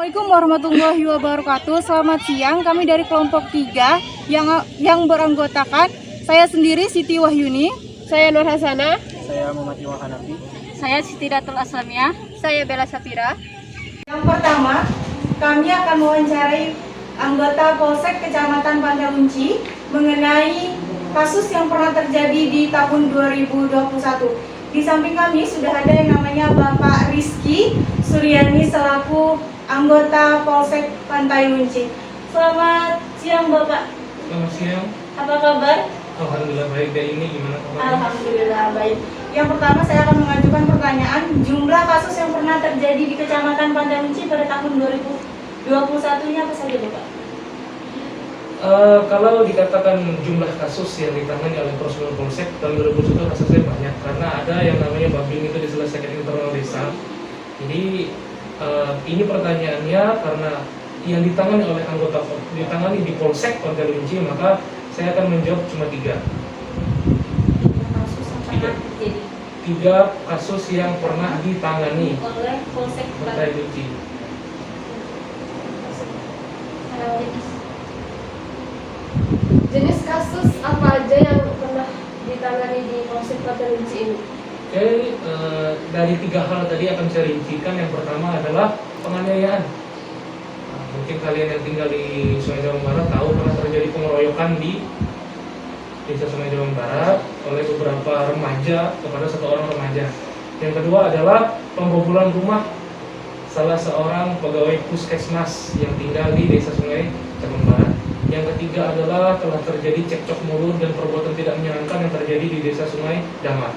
Assalamualaikum warahmatullahi wabarakatuh. Selamat siang, kami dari kelompok 3 yang beranggotakan saya sendiri Siti Wahyuni, Saya Nur Hasana. Saya Muhammad Iwan Hanafi. Saya Siti Datul Aslamia. Saya Bella Sapira. Yang pertama, kami akan mewawancarai anggota Polsek Kecamatan Pantai mengenai kasus yang pernah terjadi di tahun 2021. Di samping kami sudah ada yang namanya Bapak Rizky Suryani selaku anggota Polsek Pantai Lunci. Selamat siang Bapak. Selamat siang. Apa kabar? Alhamdulillah baik. Dan ini gimana kabarnya? Alhamdulillah baik. Yang pertama saya akan mengajukan pertanyaan, jumlah kasus yang pernah terjadi di Kecamatan Pantai Lunci pada tahun 2021 ini apa saja Bapak? Kalau dikatakan jumlah kasus yang ditangani oleh personel Polsek tahun 2021 rasanya banyak, karena ada yang namanya babbing itu diselesaikan internal desa. Jadi ini pertanyaannya karena yang ditangani oleh anggota ditangani di Polsek Pantai Lunci, maka saya akan menjawab cuma 3. Tiga kasus yang pernah ditangani Oleh Polsek Pantai Lunci. Jenis kasus apa aja yang pernah ditangani di Polsek Pantai Lunci ini? Oke, dari 3 hal tadi akan saya rincikan. Yang pertama adalah penganiayaan. Mungkin kalian yang tinggal di Sungai Jawang Barat tahu pernah terjadi pengeroyokan di Desa Sungai Jawang Barat oleh beberapa remaja kepada 1 orang remaja. Yang kedua adalah pembobolan rumah salah seorang pegawai puskesmas yang tinggal di Desa Sungai Jawang Barat. Yang ketiga adalah telah terjadi cekcok mulut dan perbuatan tidak menyenangkan yang terjadi di Desa Sungai Damar.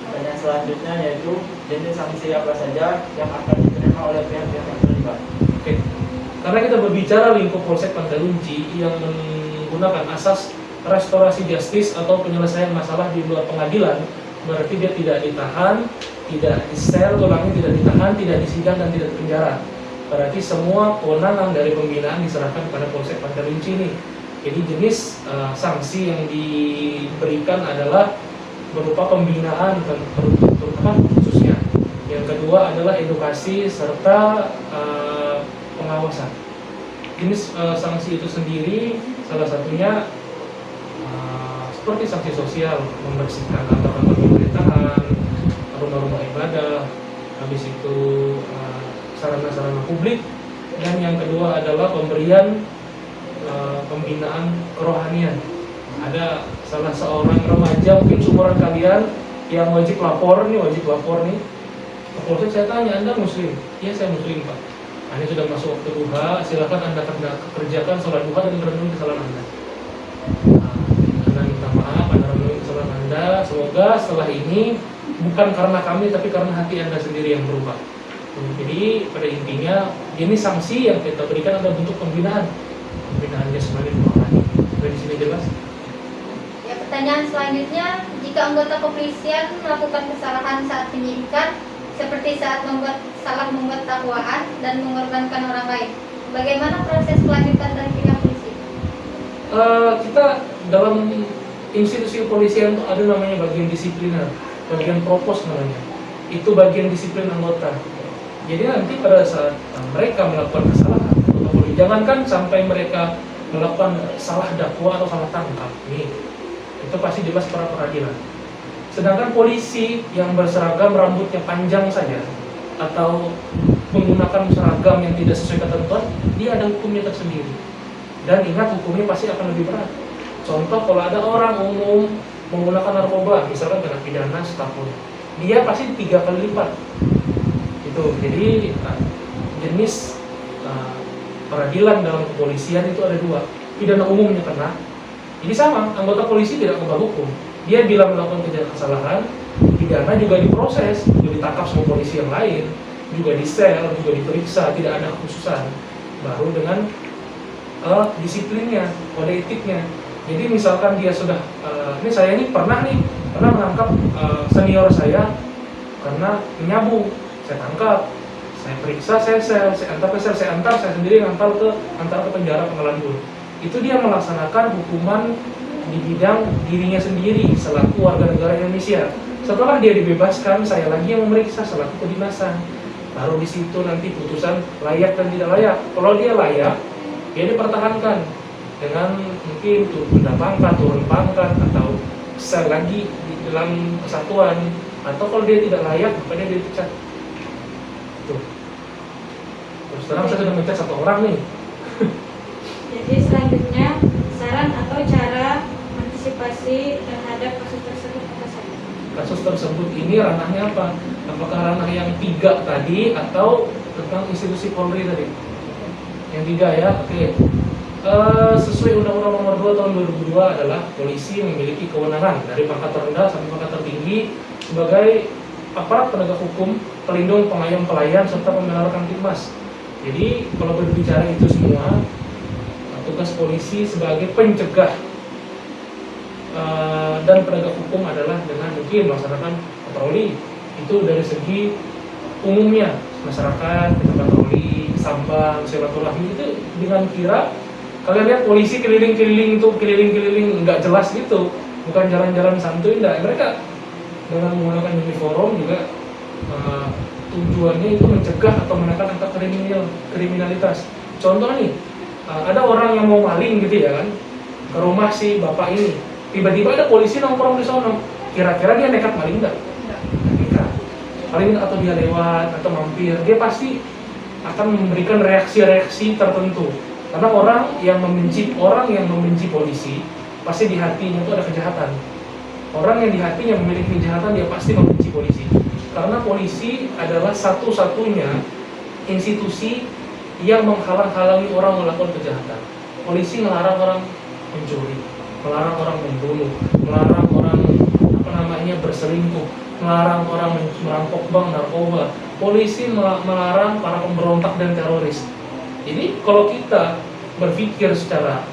Pertanyaan selanjutnya yaitu jenis sanksi apa saja yang akan diterima oleh pihak-pihak yang terlibat. Oke, karena kita berbicara lingkup Polsek Pantai Lunci yang menggunakan asas restorasi justis atau penyelesaian masalah di luar pengadilan, berarti dia tidak ditahan, tidak disel, tidak ditahan, tidak disidang dan tidak dipenjara. Berarti semua kewenangan dari pembinaan diserahkan kepada Polsek Pantai Lunci ini. Jadi jenis sanksi yang diberikan adalah berupa pembinaan terutama khususnya. Yang kedua adalah edukasi serta pengawasan. Jenis sanksi itu sendiri salah satunya seperti sanksi sosial, membersihkan kantor-kantor pemerintahan, rumah-rumah ibadah, habis itu sarana-sarana publik, dan yang kedua adalah pemberian pembinaan kerohanian. Ada salah seorang remaja mungkin seumuran kalian yang wajib lapor nih ke Polsek. Saya tanya, Anda Muslim? Iya, saya Muslim Pak. Ini sudah masuk waktu duha, silakan Anda kerjakan sholat duha dan merenungi kesalahan Anda. Anda minta maaf, Anda merenungi kesalahan Anda. Semoga setelah ini bukan karena kami, tapi karena hati Anda sendiri yang berubah. Jadi pada intinya ini sanksi yang kita berikan adalah bentuk pembinaan jasmani dan rohani. Di sini jelas. Ya, pertanyaan selanjutnya, jika anggota kepolisian melakukan kesalahan saat penyidikan, seperti saat salah membuat dakwaan dan mengorbankan orang lain, bagaimana proses kelanjutan dari pihak polisi? Kita dalam institusi kepolisian itu ada namanya bagian disipliner, bagian propos namanya. Itu bagian disiplin anggota. Jadi nanti pada saat mereka melakukan kesalahan, jangankan sampai mereka melakukan salah dakwa atau salah tangkap, nih, itu pasti jelas pra peradilan. Sedangkan polisi yang berseragam rambutnya panjang saja atau menggunakan seragam yang tidak sesuai ketentuan, dia ada hukumnya tersendiri. Dan ingat, hukumnya pasti akan lebih berat. Contoh, kalau ada orang umum menggunakan narkoba, misalkan kena pidana setahun, dia pasti 3 kali lipat. Itu jadi jenis peradilan dalam kepolisian itu ada 2. Pidana umumnya kena. Jadi sama, anggota polisi tidak kebal hukum. Dia bila melakukan kesalahan, pidana juga diproses, juga ditangkap sama polisi yang lain, juga disel, juga diperiksa, tidak ada kekhususan. Baru dengan disiplinnya, kode etiknya. Jadi misalkan dia sudah, saya pernah menangkap senior saya karena menyabu. Saya tangkap, saya periksa, saya sel, saya antar ke sel, saya sendiri antar ke penjara Pengadilan. Itu dia melaksanakan hukuman di bidang dirinya sendiri selaku warga negara Indonesia. Setelah dia dibebaskan, saya lagi yang memeriksa selaku kedinasan. Baru di situ nanti putusan layak dan tidak layak. Kalau dia layak, dia dipertahankan dengan mungkin pindah pangkat, turun pangkat, atau sel lagi di dalam kesatuan. Atau kalau dia tidak layak, maka dia dipecat. Tuh. Terus terang saya sudah mencat 1 orang nih. Jadi selanjutnya saran atau cara antisipasi terhadap kasus tersebut apa saja? Kasus tersebut ini ranahnya apa? Apakah ranah yang 3 tadi atau tentang institusi Polri tadi? Yang 3 ya, oke. Sesuai Undang-Undang Nomor 2 Tahun 2002 adalah polisi memiliki kewenangan dari pangkat terendah sampai pangkat tertinggi sebagai aparat penegak hukum, pelindung, pengayom pelayan, serta pembela Kamtibmas. Jadi kalau berbicara itu semua, tugas polisi sebagai pencegah dan penegak hukum adalah dengan mungkin melaksanakan patroli. Itu dari segi umumnya, masyarakat, kita patroli, sambang, silaturahmi itu dengan kira kalian lihat polisi keliling-keliling nggak jelas gitu, bukan jalan-jalan santuy, enggak. Mereka dengan menggunakan uniform juga tujuannya itu mencegah atau menekan angka kriminalitas. Contoh nih, ada orang yang mau maling gitu ya kan, ke rumah si bapak ini, tiba-tiba ada polisi nongkrong di sana, kira-kira dia nekat maling enggak? Nekat. Paling atau dia lewat atau mampir, dia pasti akan memberikan reaksi-reaksi tertentu. Karena orang yang membenci polisi, pasti di hatinya itu ada kejahatan. Orang yang di hatinya memiliki kejahatan, dia pasti membenci polisi. Karena polisi adalah satu-satunya institusi yang menghalang-halangi orang melakukan kejahatan. Polisi melarang orang mencuri, melarang orang membunuh, melarang orang berselingkuh, melarang orang merampok bank, narkoba. Polisi melarang para pemberontak dan teroris. Jadi kalau kita berpikir secara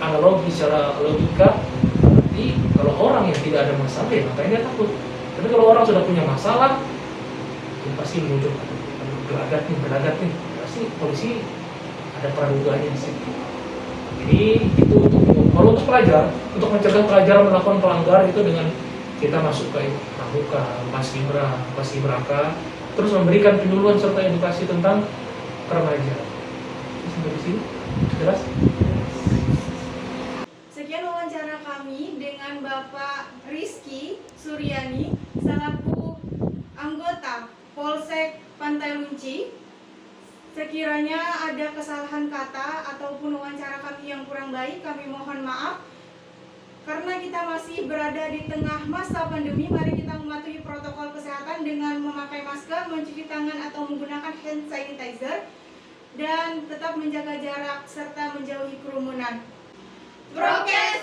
analogi, secara logika, berarti kalau orang yang tidak ada masalah ya makanya dia takut. Tapi kalau orang sudah punya masalah, dia pasti menuju gelagat nih, pasti polisi ada praduganya di situ. Jadi itu kalau untuk pelajar, untuk mencegah pelajar melakukan pelanggar itu dengan kita masuk ke pramuka, paskibraka, terus memberikan penduluan serta edukasi tentang remaja. Sampai di sini jelas? Sekian wawancara kami dengan Bapak Rizky Suryani selaku anggota Polsek Pantai Lunci. Sekiranya ada kesalahan kata ataupun wawancara kami yang kurang baik, kami mohon maaf. Karena kita masih berada di tengah masa pandemi, mari kita mematuhi protokol kesehatan dengan memakai masker, mencuci tangan atau menggunakan hand sanitizer, dan tetap menjaga jarak serta menjauhi kerumunan. Prokes